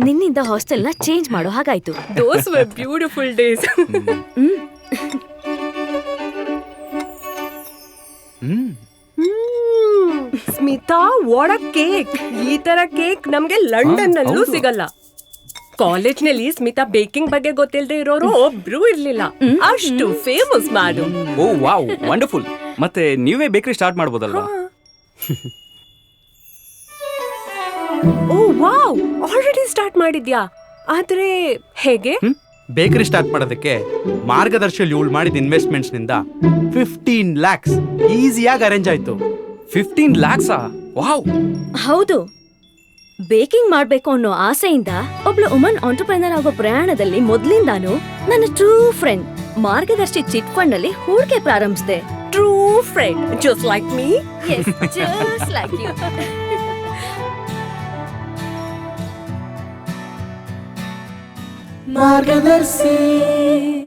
ನಿನ್ನಿಂದ ಹಾಸ್ಟೆಲ್ನ ಚೇಂಜ್ ಮಾಡೋ ಹಾಗಾಯ್ತು. Those were beautiful days. Smita, what a cake! ಈ ತರ ಕೇಕ್ ನಮ್ಗೆ ಲಂಡನ್ ನಲ್ಲೂ ಸಿಗಲ್ಲ. ಕಾಲೇಜ್ ನಲ್ಲಿ ಸ್ಮಿತಾ ಬೇಕಿಂಗ್ ಬಗ್ಗೆ ಗೊತ್ತಿಲ್ಲದೆ ಇರೋರು ಒಬ್ರು ಇರ್ಲಿಲ್ಲ. ಅಷ್ಟು ಫೇಮಸ್ ಮೇಡಮ್. ಓ ವಾವ್, ವಂಡರ್ಫುಲ್. ಮತ್ತೆ ನೀವೇ ಬೇಕರಿ ಸ್ಟಾರ್ಟ್ ಮಾಡ್ಬೋದಲ್ವಾ? ಓ ವಾವ್, ಆಲ್ರೆಡಿ ಸ್ಟಾರ್ಟ್ ಮಾಡಿದ್ಯಾ? ಆದ್ರೆ ಹೇಗೆ? ಬೇಕರಿ ಸ್ಟಾರ್ಟ್ ಮಾಡೋದಕ್ಕೆ ಮಾರ್ಗದರ್ಶಿಯಲ್ಲಿ ಇವಳು ಮಾಡಿದ ಇನ್ವೆಸ್ಟ್ಮೆಂಟ್ಸ್ ನಿಂದ 15 lakhs ಈಸಿಯಾಗಿ ಅರೇಂಜ್ ಆಯ್ತು. 15 lakhs? ವಾವ್. ಹೌದು, ಬೇಕಿಂಗ್ ಮಾಡ್ಬೇಕು ಅನ್ನೋ ಆಸೆಯಿಂದ ಒಬ್ಳು ವುಮನ್ ಆಂಟರ್ಪ್ರೆನರ್ ಆಗೋ ಪ್ರಯಾಣದಲ್ಲಿ ಮೊದ್ಲಿಂದಾನು ನನ್ನ ಟ್ರೂ ಫ್ರೆಂಡ್ ಮಾರ್ಗದರ್ಶಿ ಚಿಟ್ ಫಂಡ್ ಅಲ್ಲಿ ಹೂಡಿಕೆ ಪ್ರಾರಂಭಿಸಿದೆ. True friend, just like me. Just like you. ಮಾರ್ಗದರ್ಶಿ.